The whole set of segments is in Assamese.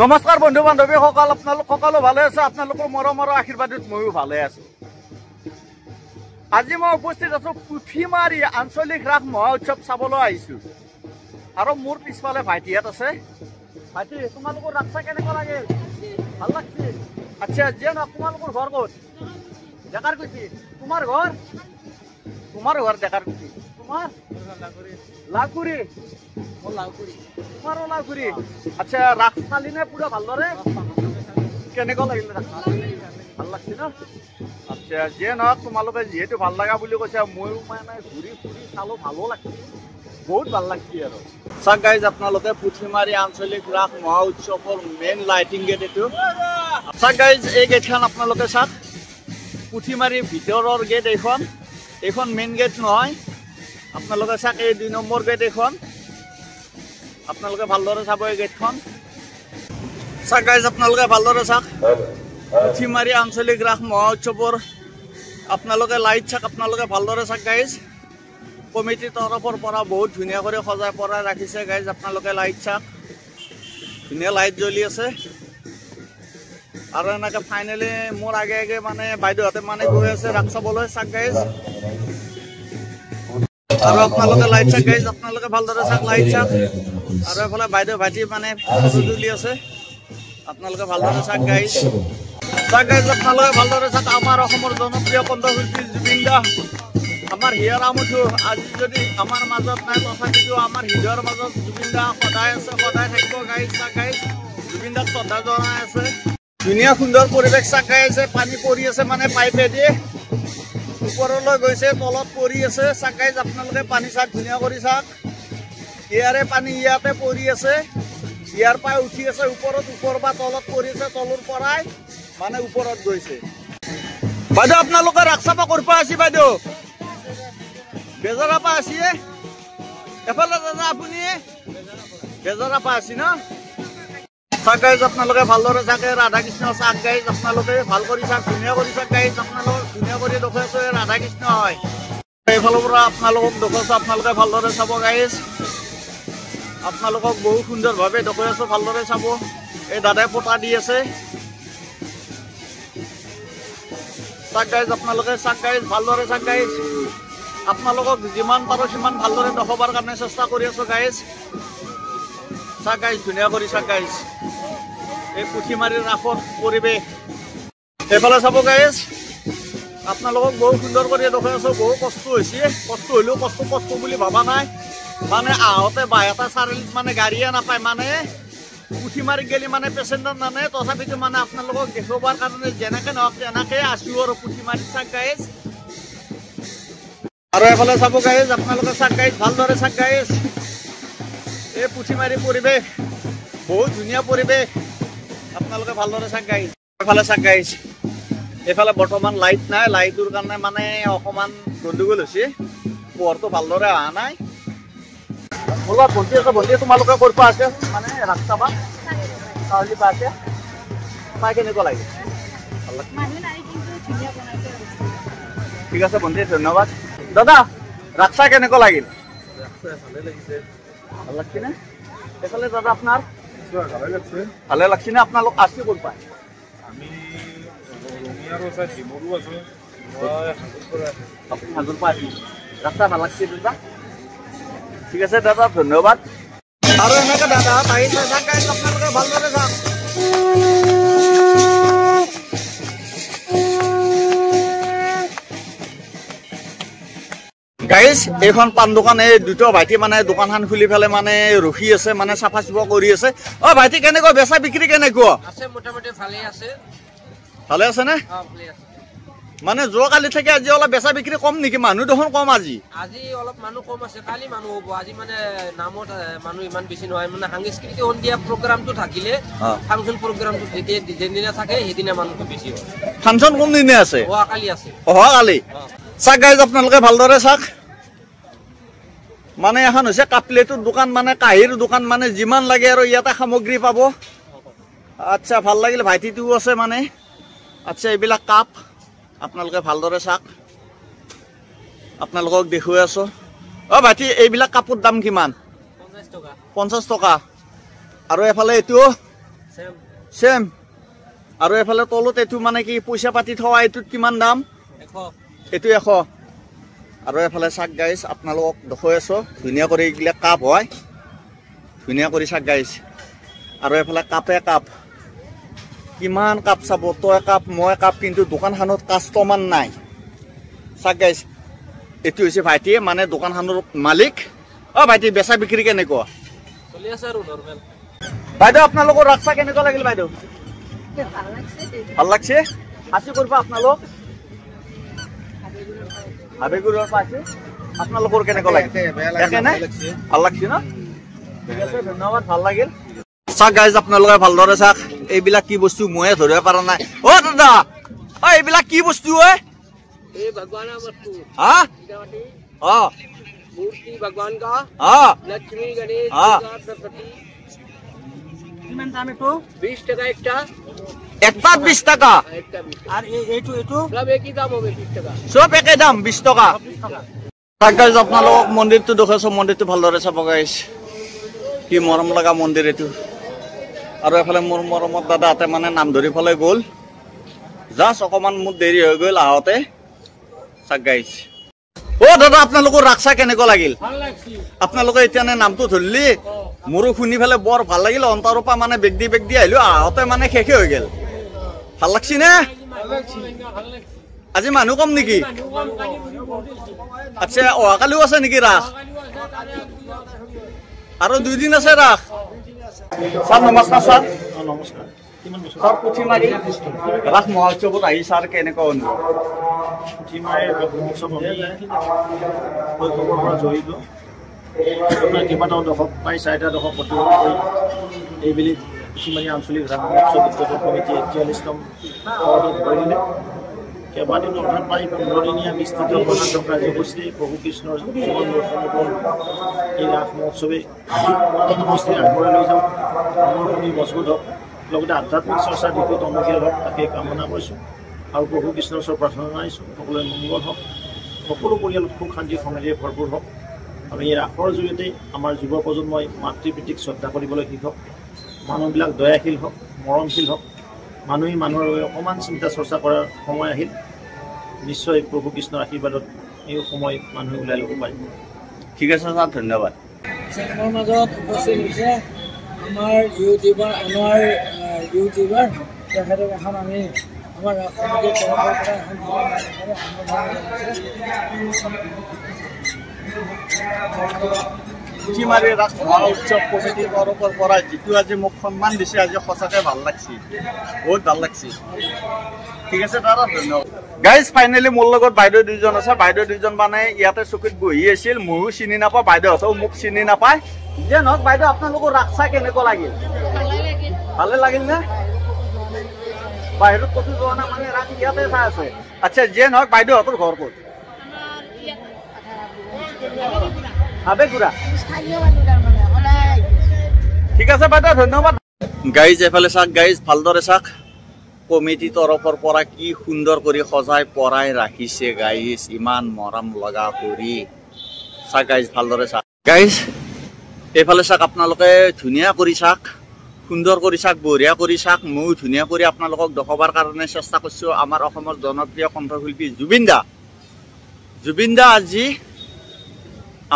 নমস্কাৰ বন্ধু বান্ধৱীসকল, আপোনালোক সকলো ভালে আছে? আপোনালোকৰ মৰমৰ আশীৰ্বাদত ময়ো ভালে আছো। আজি মই উপস্থিত আছো পুথিমাৰী আঞ্চলিক ৰাস মহা উৎসৱ চাবলৈ আহিছো। আৰু মোৰ পিছফালে ভাইটিহঁত আছে। ভাইটি, তোমালোকৰ ৰাস চাই কেনেকুৱা লাগে? ভাল লাগছে? আচ্ছা, যিয়ে নহওক তোমালোকৰ ঘৰ ক'ত? ডেকাৰকুছি। তোমাৰ ঘৰ? তোমাৰ ঘৰ ডেকাৰকুছি। তোমাৰ লাগুৰি। তোমাৰো লাগুৰি। আচ্ছা, ৰাস চালি নে পুৰা ভালদৰে? কেনেকুৱা লাগিল ৰাস? ভাল লাগছে ন? আচ্ছা, যিয়ে নহওক তোমালোকে যিহেতু ভাল লগা বুলি কৈছে, ময়ো মানে ঘূৰি ফুৰি চালো, ভালো লাগছে, বহুত ভাল লাগছে। আৰু চাওক গাইজ, আপোনালোকে পুথিমাৰী আঞ্চলিক ৰাস মহা উৎসৱৰ মেইন লাইটিং গেট এইটো। চাওক গাইজ, এই গেটখন আপোনালোকে চাওক, পুথিমাৰীৰ ভিতৰৰ গেট এইখন। এইখন মেইন গেট নহয়, আপোনালোকে চাওক, এই 2 নম্বৰ গেট এইখন। আপোনালোকে ভালদৰে চাব এই গেটখন। চাওক গাইজ, আপোনালোকে ভালদৰে চাওক, পুথিমাৰী আঞ্চলিক ৰাস মহা উৎসৱৰ আপোনালোকে লাইট চাওক, আপোনালোকে ভালদৰে চাওক গাইজ। কমিটিৰ তৰফৰ পৰা বহুত ধুনীয়া কৰি সজাই পৰাই ৰাখিছে গাইজ। আপোনালোকে লাইট চাওক, ধুনীয়া লাইট জ্বলি আছে। আৰু এনেকৈ ফাইনেলি মোৰ আগে আগে মানে বাইদেউহঁতে মানে গৈ আছে ৰাস চাবলৈ। চাওক গাইজ, আৰু আপোনালোকে লাইট চাওক গাইজ, আপোনালোকে ভালদৰে চাওক, লাইট চাওক। আৰু এইফালে বাইদেউ ভাইটি মানে ফটো তুলি আছে, আপোনালোকে ভালদৰে চাওক গাইজ। চাওক গাইজ, আপোনালোকে ভালদৰে চাওক, আমাৰ অসমৰ জনপ্ৰিয় কণ্ঠশিল্পী জুবিন দা, আমাৰ হিয়াৰ আমঠু আজি যদি আমাৰ মাজত নাই, তথাপিতো আমাৰ হৃদয়ৰ মাজত জুবিন দা সদায় আছে, সদায় থাকিব গাইজ। চাওক গাইজ, জুবিন দাক শ্ৰদ্ধা জনাই আছে। ধুনীয়া সুন্দৰ পৰিৱেশ চাওক গাইজ, পানী পৰি আছে মানে পাইপেদি ওপৰলৈ গৈছে, তলত পৰি আছে। চাওক গাইজ, আপোনালোকে পানী চাওক, ধুনীয়া কৰি চাওক, ইয়াৰে পানী ইয়াতে পৰি আছে, ইয়াৰ পৰাই উঠি আছে ওপৰত, ওপৰ বা তলত পৰি আছে, তলৰ পৰাই মানে ওপৰত গৈছে। বাইদেউ, আপোনালোকে ৰাস চাব ক'ৰ পৰা আছে? বাইদেউ বেজাৰৰ পৰা আছে। এফালে দাদা আপুনি বেজাৰৰ পৰা আছে ন? চাওক গাইজ, আপোনালোকে ভালদৰে চাকে, ৰাধা কৃষ্ণ চাওক গাইজ, আপোনালোকে ভাল কৰি চাওক, ধুনীয়া কৰি চাওক গাইজ। আপোনালোকক ধুনীয়া কৰি দেখুৱাইছো, ৰাধা কৃষ্ণ হয়। এইফালৰ পৰা আপোনালোকক দেখুৱাইছো, আপোনালোকে ভালদৰে চাব গাইজ। আপোনালোকক বহুত সুন্দৰভাৱে দেখুৱাই আছো, ভালদৰে চাব। এই দাদাই পতা দি আছে। চাওক গাইজ, আপোনালোকে চাওক গাইজ, ভালদৰে চাওক গাইজ। আপোনালোকক যিমান পাৰো সিমান ভালদৰে দেখুৱাবৰ কাৰণে চেষ্টা কৰি আছো গাইজ। চাওক গাইজ, ধুনীয়া কৰি চাওক গাইজ, এই পুথিমাৰীৰ ৰাসৰ পৰিৱেশ। এইফালে চাব গাইজ, আপোনালোকক বহুত সুন্দৰ কৰি দেখুৱাই আছো। বহু কষ্ট হৈছে, কষ্ট হ'লেও কষ্ট বুলি ভবা নাই। মানে আহোঁতে বাইহাটা চাৰিআলিত মানে গাড়ীয়ে নাপায়, মানে পুথিমাৰীত গেলি মানে পেচেঞ্জাৰ নানে, তথাপিতো মানে আপোনালোকক দেখুৱাবৰ কাৰণে যেনেকে নহওক তেনেকে আছো আৰু পুথিমাৰীত। চাওক গাইজ, আৰু এফালে চাব গাইজ, আপোনালোকে চাওক গাইজ, ভালদৰে চাওক গাইজ, এই পুথিমাৰীৰ পৰিৱেশ বহুত ধুনীয়া পৰিৱেশ। আপোনালোকে ভালদৰে চাওক গাইজ। এফালে চাওক গাইজ, এইফালে বৰ্তমান লাইট নাই, লাইটৰ কাৰণে মানে অকণমান গণ্ডগোল হৈছে, পোহৰটো ভালদৰে অহা নাই। মোৰ লগত ভণ্টি আছে। ভণ্টি, তোমালোকে ক'ৰ পৰা আছে? মানে ৰাস চাবা চাৰিআলি পৰা আছে। চাই কেনেকুৱা লাগে? ভাল লাগছে? ঠিক আছে ভণ্টি, ধন্যবাদ। দাদা, ৰাস চাই কেনেকুৱা লাগিল? ভাল লাগছে নে? এইফালে দাদা আপোনাৰ ভালে লাগছে নে? আপোনালোক আছে ক'ৰ পৰা? আপুনি হাজোৰ পৰা আহি ৰাস চাই ভাল লাগছে দাদা? ঠিক আছে দাদা, ধন্যবাদ। আৰু এনেকৈ দাদা আহিছে, চাওক গাইজ, আপোনালোকে ভালদৰে চাওক। গাইজ, এইখন পাণ দোকান, এই দুটা ভাইটি মানে দোকানখন খুলি পেলাই মানে ৰখি আছে, মানে চাফা চুফা কৰি আছে। অ ভাইটি, কেনেকুৱা বেচা বিক্ৰী কেনেকুৱা? আছে, মোটামুটি ভালে আছে। ভালে আছে নে? মানে যোৱাকালি থেকে আজি অলপ বেচা বিক্ৰী কম নেকি? মানুহ দেখোন কম আজি। আজি অলপ মানুহ কম আছে, কালি মানুহ হ'ব। আজি মানে নামত মানুহ ইমান বেছি নহয়, মানে সাংস্কৃতিক সন্ধিয়া প্ৰগ্ৰামটো থাকিলে, ফাংচন প্ৰগ্ৰামটো যেদিনা থাকে সেইদিনা মানুহটো বেছি হয়। ফাংচন কোন দিনে আছে? অহাকালি আছে। অহাকালি? চাওক গাইজ, আপোনালোকে ভালদৰে চাওক, মানে এখন হৈছে কাপলেটৰ দোকান, মানে কাঁহীৰ দোকান, মানে যিমান লাগে আৰু ইয়াতে সামগ্ৰী পাব। আচ্ছা, ভাল লাগিল। ভাইটিটোও আছে মানে। আচ্ছা, এইবিলাক কাপ আপোনালোকে ভালদৰে চাওক, আপোনালোকক দেখুৱাই আছো। অ ভাইটি, এইবিলাক কাপোৰ দাম কিমান? 50 টকা। 50 টকা। আৰু এফালে এইটো সেম আৰু এফালে তলত এইটো মানে কি পইচা পাতি থোৱা এইটোত কিমান দাম 100 এইটো 100 আৰু এফালে চাক গাইজ আপোনালোকক দেখুৱাই আছো ধুনীয়া কৰি এইগিলা কাপ হয় ধুনীয়া কৰি চাক গাইজ আৰু এফালে কাপে কাপ কিমান কাপ চাব তই কাপ মই কাপ কিন্তু দোকানখনত কাষ্টমাৰ নাই চাক গাইজ এইটো হৈছে ভাইটি মানে দোকানখনৰ মালিক ভাইটি বেচা বিক্ৰী কেনেকুৱা চলি আছে আৰু নৰমেল বাইদেউ আপোনালোকৰ ৰাস্তা কেনেকুৱা লাগিল বাইদেউ ভাল লাগছে হাসি কৰবো আপনালোক হাবিগুড়েৰ পাশে আপনালোকৰ কেনেকুৱা লাগিছে একে নাই ভাল লাগছে না ঠিক আছে ধন্যবাদ ভাল লাগিল চাক গাইজ আপোনালোকে ভালদৰে চাক এইবিলাক কি বস্তু ময়ে ধৰিব পৰা নাই দাদা এইবিলাক কি বস্তু হয় ये भगवान वस्तु हाँ हाँ मूर्ति भगवान का हाँ लक्ष्मी गणेश हाँ। सरस्वती কিমান দাম একটু 20 টাকা একটা একটা 20 টাকা একটা 20 আর এইটো সব একই দাম হবে 20 টাকা সব একে দাম 20 টাকা গাইজ আপোনালোক মন্দিৰটো দেখাইছো মন্দিৰটো ভালদৰে চাব গাইজ কি মৰম লগা মন্দিৰ এইটো আৰু এফালে মোৰ মৰমত দাদাহঁতে মানে নাম ধৰি ফলে গ'ল জাষ্ট অকমান মোৰ দেৰি হৈ গ'ল আহোঁতে চাক গাইজ দাদা আপোনালোকৰ ৰাক্সা কেনেকুৱা লাগিল আপোনালোকে এতিয়া নামটো ধৰিলি মোৰো শুনি পেলাই বৰ ভাল লাগিল অন্তৰৰ পৰা মানে বেগদি আহিলো আহোঁতে মানে শেষে হৈ গ'ল ভাল লাগছি নে আজি মানুহ কম নেকি আচ্ছা অহাকালিও আছে নেকি ৰাস আৰু 2 দিন আছে ৰাস ছাৰ নমস্কাৰ ছাৰ নমস্কাৰ ছাৰ পুথিমাৰী ৰাস মহোৎসৱত আহি ছাৰ কেনেকুৱা অনুভৱ পুথিমাৰীৰ ৰাস মহোৎসৱ আমি শৈশৱৰ পৰা জড়িত আপোনাৰ কেইবাটাও দশক প্ৰায় 4টা দশক অতিক্ৰম কৰি এইবেলি পুথিমাৰী আঞ্চলিক ৰাস মহোৎসৱ উদযাপন কমিটিয়ে 44তম শৰদত ভৰি দিলে কেইবাদিনো অৰ্থাৎ প্ৰায় 15 দিনীয়া বিস্তৃত প্ৰচাৰ কাৰ্যসূচী প্ৰভু কৃষ্ণৰ জীৱন দৰ্শন এই ৰাস মহোৎসৱে সমষ্টি আগবঢ়াই লৈ যাওক আমাৰ শুনি মজবুত হওক লগতে আধ্যাত্মিক চৰ্চাৰ দিশত অনুকীল হওক তাকে কামনা কৰিছোঁ আৰু প্ৰভু কৃষ্ণৰ ওচৰত প্ৰাৰ্থনা জনাইছোঁ সকলোৰে মংগল হওক সকলো পৰিয়ালত সুখ শান্তি সমৃদ্ধিৰে ভৰপূৰ হওক আৰু এই ৰাসৰ জৰিয়তে আমাৰ যুৱ প্ৰজন্মই মাতৃপিতৃক শ্ৰদ্ধা কৰিবলৈ শিকক মানুহবিলাক দয়াশীল হওক মৰমশীল হওক মানুহে মানুহৰ বাবে অকণমান চিন্তা চৰ্চা কৰাৰ সময় আহিল নিশ্চয় প্ৰভু কৃষ্ণৰ আশীৰ্বাদত এই সময় মানুহে ওলাই ল'ব পাৰিব ঠিক আছে ছাৰ ধন্যবাদ আমাৰ মাজত উপস্থিত হৈছে আমাৰ ইউটিউবাৰ তেখেতক এখন আমি আমাৰ ৰাজনীতিৰ তৰফৰ পৰা পুথিমাৰী ৰাস মহোৎসৱ কমিটিৰ তৰফৰ পৰা যিটো আজি মোক সন্মান দিছে আজি সঁচাকৈ ভাল লাগছে বহুত ভাল লাগছে ঠিক আছে দাদা ধন্যবাদ গাইজ ফাইনেলি মোৰ লগত বাইদেউ 2জন আছে বাইদেউ 2জন মানে ইয়াতে চকীত বহি আছিল ময়ো চিনি নাপাওঁ বাইদেউহঁতেও মোক চিনি নাপায় যে নহওক বাইদেউ আপোনালোকৰ ৰাস চাই কেনেকুৱা লাগিল ভালে লাগিল নে বাহিৰত ক'তো যোৱা নাই মানে ৰাস ইয়াতে চাই আছে আচ্ছা যে নহওক বাইদেউহঁতৰ ঘৰ ক'ত ঠিক আছে বাইদেউ ধন্যবাদ গাইজ এফালে চাওক গাইজ ভালদৰে চাওক কমিটি তৰফৰ পৰা কি সুন্দৰ কৰি সজাই পৰাই ৰাখিছে গাইজ ইমান মৰম লগা কৰি চাওক গাইজ ভালদৰে চাওক গাইজ এইফালে চাওক আপোনালোকে ধুনীয়া কৰি চাওক সুন্দৰ কৰি চাওক বঢ়িয়া কৰি চাওক ময়ো ধুনীয়া কৰি আপোনালোকক দেখুৱাবৰ কাৰণে চেষ্টা কৰিছোঁ আমাৰ অসমৰ জনপ্ৰিয় কণ্ঠশিল্পী জুবিন দা আজি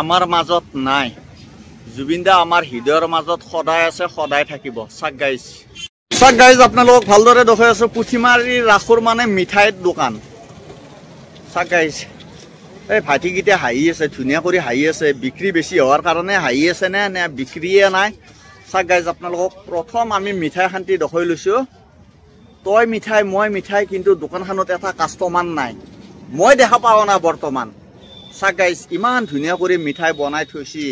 আমাৰ মাজত নাই জুবিন দা আমাৰ হৃদয়ৰ মাজত সদায় আছে সদায় থাকিব চাওক গাইজ আপোনালোকক ভালদৰে দেখুৱাই আছো পুথিমাৰী ৰাসৰ মানে মিঠাইৰ দোকান চাওক গাইজ এই ভাইটিকেইটা হাঁহি আছে ধুনীয়া কৰি হাঁহি আছে বিক্ৰী বেছি হোৱাৰ কাৰণে হাঁহি আছে নে বিক্ৰীয়ে নাই চাওক গাইজ আপোনালোকক প্ৰথম আমি মিঠাই শান্তি দেখুৱাই লৈছোঁ তই মিঠাই মই মিঠাই কিন্তু দোকানখনত এটা কাষ্টমাৰ নাই মই দেখা পাওঁ না বৰ্তমান চাওক গাইজ ইমান ধুনীয়া কৰি মিঠাই বনাই থৈছি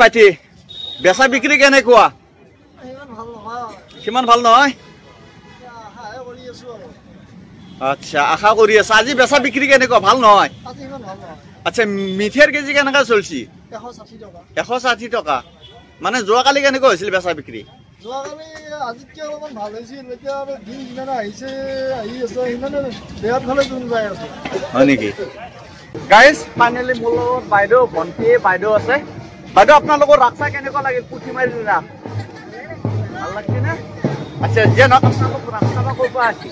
ভাইটি বেচা বিক্ৰী কেনেকুৱা সিমান ভাল নহয় আচ্ছা আশা কৰি আছা আজি বেচা বিক্ৰী কেনেকুৱা ভাল নহয় আচ্ছা মিঠাইৰ কেজি কেনেকুৱা চলিছে 160 টকা মানে যোৱাকালি কেনেকুৱা হৈছিল বেচা বিক্ৰী হয় নেকি গাইজ ফাইনেলি মোৰ লগত বাইদেউ ভণ্টি বাইদেউ আছে বাইদেউ আপোনালোকৰ ৰাস চাই কেনেকুৱা লাগিল পুথিমাৰীৰ ৰাস ভাল লাগছে না আচ্ছা যে না আপনালোক ৰাস্তা বা ক'ৰ পৰা আছে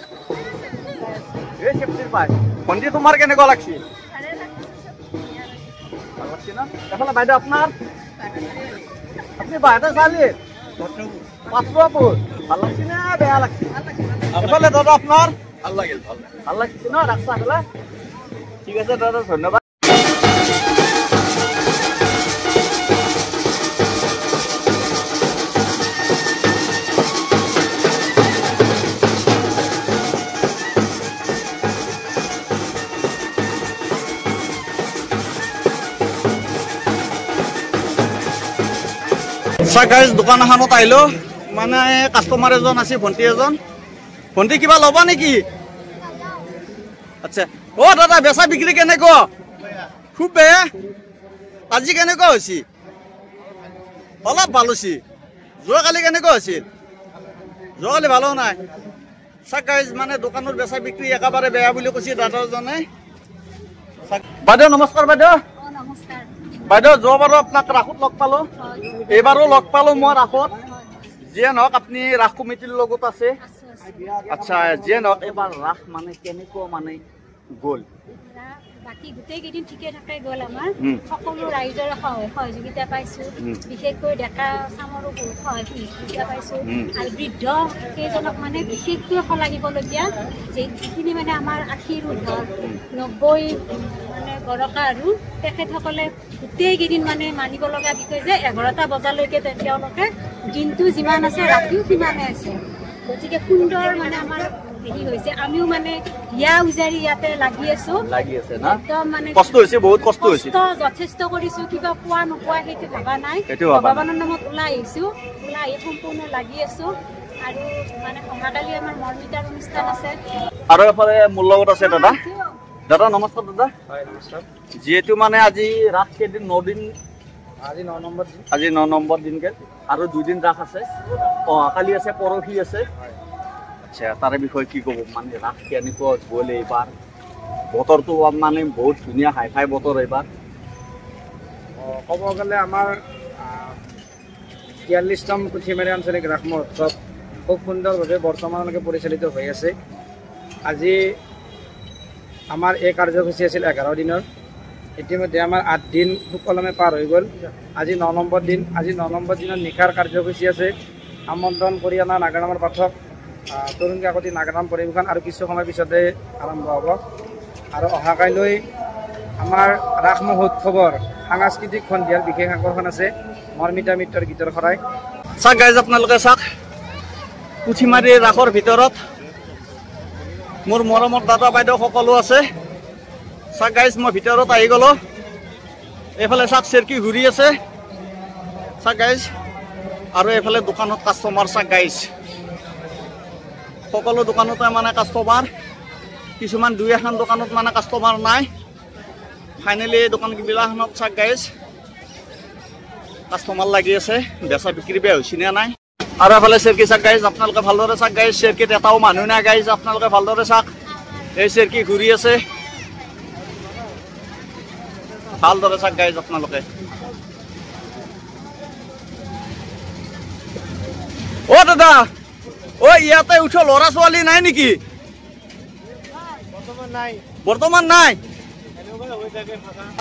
এই চেফটিৰ পাই ভণ্টি তোমাৰ কেনেকুৱা লাগছে ভাল লাগছে না এফালে বাইদেউ আপোনাৰ আপনি বাইদেউ চালি পাত্রপুর ভাল লাগছে না বেয়া লাগছে এফালে দাদা আপনার ভাল লাগিল ভাল লাগছে না রাস্তা ফেলা ঠিক আছে দাদা ধন্যবাদ গাইজ দোকান এখনত আহিলো মানে কাষ্টমাৰ এজন আছে ভণ্টি এজন ভণ্টি কিবা ল'বা নেকি আচ্ছা অ দাদা বেচা বিক্ৰী কেনেকুৱা খুব বেয়া আজি কেনেকুৱা হৈছে অলপ ভাল হৈছে যোৱাকালি কেনেকুৱা হৈছিল যোৱাকালি ভালো নাই গাইজ মানে দোকানৰ বেচা বিক্ৰী একেবাৰে বেয়া বুলি কৈছে দাদাজনে বাইদেউ নমস্কাৰ বাইদেউ বাইদেউ যোৱাবাৰো আপোনাক ৰাসত লগ পালো এইবাৰো লগ পালো মই ৰাসত যিয়ে নহওক আপুনি ৰাস কমিটিৰ লগত আছে আচ্ছা যিয়ে নহওক এইবাৰ ৰাস মানে কেনেকুৱা মানে গ'ল বাকি গোটেই কেইদিন ঠিকে থাকে গ'ল আমাৰ সকলো ৰাইজৰ সহযোগিতা পাইছো বিশেষকৈ ডেকা চামৰো বহুত সহযোগিতা পাইছো আৰু বৃদ্ধ কেইজনক মানে বিশেষকৈ শলাগিবলগীয়া যিখিনি মানে আমাৰ 80 ঊৰ্ধৰ 90 মানে গৰকা আৰু তেখেতসকলে গোটেই কেইদিন মানে মানিব লগা বিষয় যে 11টা বজালৈকে তেওঁলোকে দিনটো যিমান আছে ৰাতিও সিমানে আছে গতিকে সুন্দৰ মানে আমাৰ হেৰি হৈছে আমিও মানে হিয়া উজাৰি ইয়াতে লাগি আছে না একদম মানে কষ্ট হৈছে বহুত কষ্ট হৈছে যথেষ্ট কৰিছো কিবা পোৱা নোপোৱা সেইটো ভাবা নাই ভগৱানৰ নামত ওলাই সম্পূৰ্ণ লাগি আছো আৰু মানে অহাকালি আমাৰ মৰ্মিতাৰ অনুষ্ঠান আছে আৰু এফালে মোৰ লগত আছে দাদা দাদা নমস্কাৰ দাদা হয় নমস্কাৰ যেহেতু মানে আজি ৰাত কেইদিন 9 দিন আজি 9 নম্বৰ দিনকে আৰু 2 দিন ৰাস আছে কালি আছে পৰহি আছে আচ্ছা তাৰে বিষয়ে কি ক'ব মানে ৰাস কেনেকুৱা গ'ল এইবাৰ বতৰটো মানে বহুত ধুনীয়া হাই বতৰ এইবাৰ ক'ব গ'লে আমাৰ ৪৩তম পুথিমাৰী আঞ্চলিক ৰাস মহোৎসৱ খুব সুন্দৰভাৱে বৰ্তমানলৈকে পৰিচালিত হৈ আছে আজি আমাৰ এই কাৰ্যসূচী আছিল 11 দিনৰ ইতিমধ্যে আমাৰ 8 দিন সুকলমে পাৰ হৈ গ'ল আজি 9 নম্বৰ দিন আজি 9 নম্বৰ দিনৰ নিশাৰ কাৰ্যসূচী আছে আমন্ত্ৰণ কৰি অনা নাগাৰামৰ পাঠক তৰুণ কাকতি নাগাৰাম পৰিৱেশন আৰু কিছু সময় পিছতে আৰম্ভ হ'ব আৰু অহাকাইলৈ আমাৰ ৰাস মহোৎসৱৰ সাংস্কৃতিক সন্ধিয়াৰ বিশেষ আকৰ্ষণ আছে মৰ্মিতা মিত্ৰৰ গীতৰ শৰাই চাওক গাইজ আপোনালোকে চাওক পুথিমাৰী ৰাসৰ ভিতৰত মোৰ মৰমৰ দাদা বাইদেউ সকলো আছে চাওক গাইজ মই ভিতৰত আহি গ'লো এইফালে চাওক চেৰকি ঘূৰি আছে চাওক গাইজ আৰু এইফালে দোকানত কাষ্টমাৰ চাওক গাইজ সকলো দোকানতে মানে কাষ্টমাৰ কিছুমান 2-এখন দোকানত মানে কাষ্টমাৰ নাই ফাইনেলি দোকানবিলাখনত চাওক গাইজ কাষ্টমাৰ লাগি আছে বেচা বিক্ৰী বেয়া হৈছে নে নাই আৰু এফালে চেৰকি চাওক গাইজ আপোনালোকে ভালদৰে চাওক গাইজ চেৰকিত এটাও মানুহ নাই গাইজ আপোনালোকে ভালদৰে চাওক এই চেৰকি ঘূৰি আছে ভালদৰে চাওক গাইজ আপোনালোকে অ দাদা ও ইয়াতে উঠো লৰা ছোৱালী নাই নেকি বৰ্তমান নাই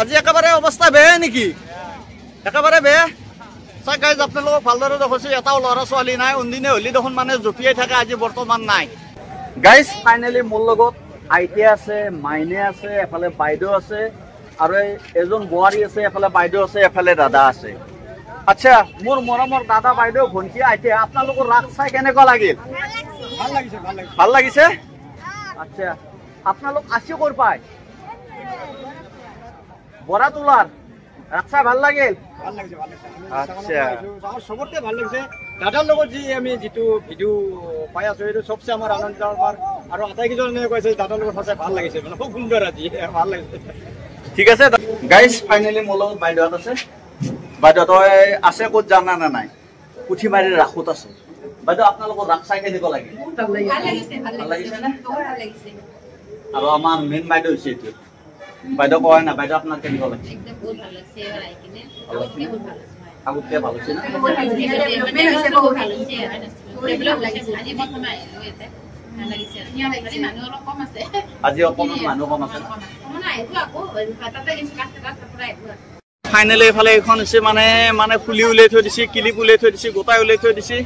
আজি একেবাৰে অৱস্থা বেয়া নেকি একেবাৰে বেয়া চাওক গাইজ আপোনালোকক ভালদৰে দেখাইছো এটাও ল'ৰা ছোৱালী নাই অন্দিনে হ'লে দেখোন মানে জঁপিয়াই থাকে আজি বৰ্তমান নাই গাইজ ফাইনেলি মোৰ লগত আইটি আছে মাইনে আছে এফালে বাইদেউ আছে আৰু এজন বোৱাৰী আছে এফালে বাইদেউ আছে এফালে দাদা আছে আচ্ছা মোৰ মৰমৰ দাদা বাইদেউ ভণ্টি আইটি আপোনালোকৰ ৰাস চাই কেনেকুৱা লাগিল ভাল লাগিছে আচ্ছা আপোনালোক আসি ক'ৰ পায় বৰা তোলাৰ ৰাস চাই ভাল লাগিল আচ্ছা চবতকে ভাল লাগিছে দাদাৰ লগত যি আমি যিটো ভিডিঅ' পাই আছো এইটো চবচে আমাৰ আনন্দ আৰু আটাইকেইজনে কৈছে দাদাৰ লগত সঁচাই ভাল লাগিছে মানে খুব সুন্দৰ আজি ভাল লাগিছে ঠিক আছে গাইজ ফাইনেলি মোৰ লগত বাইদেউহঁত আছে বাইদেউ আছে ক'ত জানা নে নাই পুথিমাৰীৰ ৰাসত আছে বাইদেউ আপোনালোকৰ ৰাস চাই কেনেকুৱা লাগিল ভাল লাগিছে নে আৰু আমাৰ মেইন বাইদেউ হৈছে এইটো বাইদেউ কয় না বাইদেউ আপোনাৰ কেনেকুৱা লাগিছে আগতকৈ ভাল হৈছে না আজি অকণমান মানুহ কম আছে ফাইনেলি এইফালে এইখন হৈছে মানে ফুলি উলিয়াই থৈ দিছে ক্লিপ উলিয়াই থৈ দিছে গোটাই উলিয়াই থৈ দিছে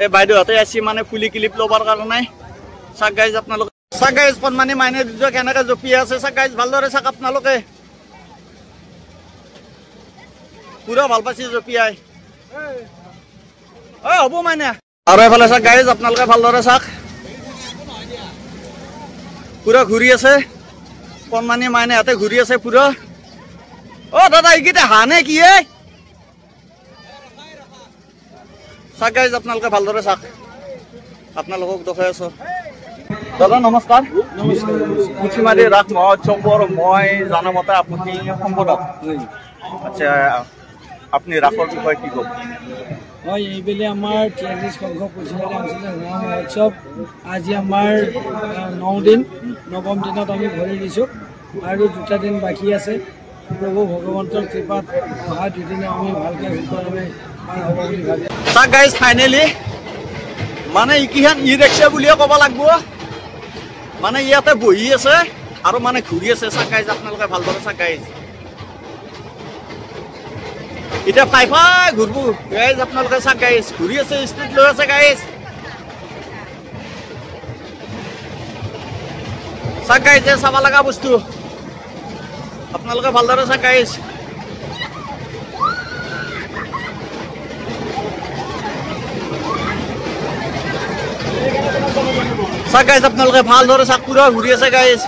এই বাইদেউহঁতে আহিছে মানে ফুলি ক্লিপ ল'বৰ কাৰণে চাওক গাইজ আপোনালোকে চাওক গাইজ কণমানি মাইনে দুটা কেনেকৈ জঁপিয়াই আছে চাওক গাইজ ভালদৰে চাওক আপোনালোকে পুৰা ভাল পাইছে জঁপিয়াই হ'ব মাইনে আৰু এইফালে চাওক গাইজ আপোনালোকে ভালদৰে চাওক পুৰা ঘূৰি আছে কণমানি মাইনে হাতে ঘূৰি আছে পুৰা দাদা এইকেইটা হানে কি চাওক গাইজ আপোনালোকে ভালদৰে চাওক আপোনালোকক দেখাই আছো দাদা নমস্কাৰ পুথিমাৰী ৰাস মহোৎসৱৰ মই জানামতে আপুনি সম্পাদক আচ্ছা আপুনি ৰাসৰ বিষয়ে কি ক'ব হয় এইবেলি আমাৰ 43 সংখ্যক পুথিমাৰী আঞ্চলিক ৰাস মহোৎসৱ আজি আমাৰ 9 দিন নৱম দিনত আমি ভৰি দিছোঁ আৰু 2টা দিন বাকী আছে প্ৰভু ভগৱন্তৰ কৃপাত অহা 2 দিনে আমি ভালকৈ সুন্দৰভাৱে পাৰ হ'ব বুলি ভাবি চাওক গাইজ ফাইনেলি মানে ইকিখান ই ৰিক্সা বুলিয়ে ক'ব লাগিব মানে ইয়াতে বহি আছে আৰু মানে ঘূৰি আছে চাওক গাইজ আপোনালোকে ভালদৰে চাওক গাইজ এতিয়া ফাই ঘূৰব গাইজ আপোনালোকে চাওক গাইজ ঘূৰি আছে স্পীড লৈ আছে গাইজ চাওক গাইজ যে চাব লগা বস্তু আপোনালোকে ভালদৰে চাওক গাইজ চাওক গাইজ আপোনালোকে ভালদৰে চাওক পুৰা ঘূৰি আছে গাইজ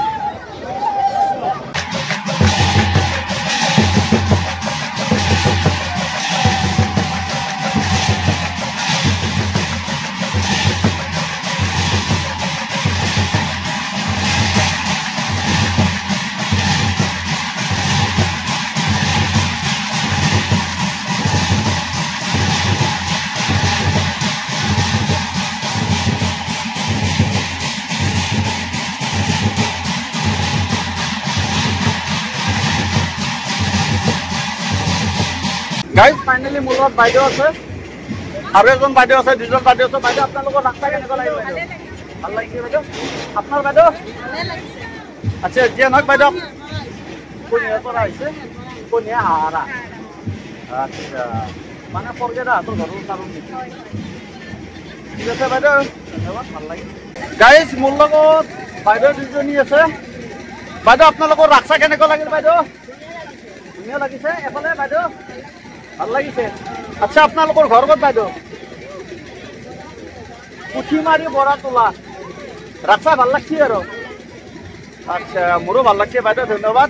গাইজ ফাইনেলি মোৰ লগত বাইদেউ আছে আৰু এজন বাইদেউ আছে দুজন বাইদেউ আছে বাইদেউ আপোনালোকৰ ৰাস্তা কেনেকুৱা লাগিল বাইদেউ ভাল লাগিছে বাইদেউ আপোনাৰ বাইদেউ আচ্ছা যিয়ে নহওক বাইদেউ কোনিয়াৰ পৰা আহিছে কোনিয়া হাৰা আচ্ছা মানে ফৰগেটা হাতৰ ঘৰৰ কাৰণ ঠিক আছে বাইদেউ ধন্যবাদ ভাল লাগিল গাইজ মোৰ লগত বাইদেউ দুজনী আছে বাইদেউ আপোনালোকৰ ৰাস্তা কেনেকুৱা লাগিল বাইদেউ ধুনীয়া লাগিছে এফালে বাইদেউ ভাল লাগিছে আচ্ছা আপোনালোকৰ ঘৰ ক'ত বাইদেউ পুথিমাৰী বৰাটোলা ৰাস্তা ভাল লাগছে আৰু আচ্ছা মোৰো ভাল লাগছে বাইদেউ ধন্যবাদ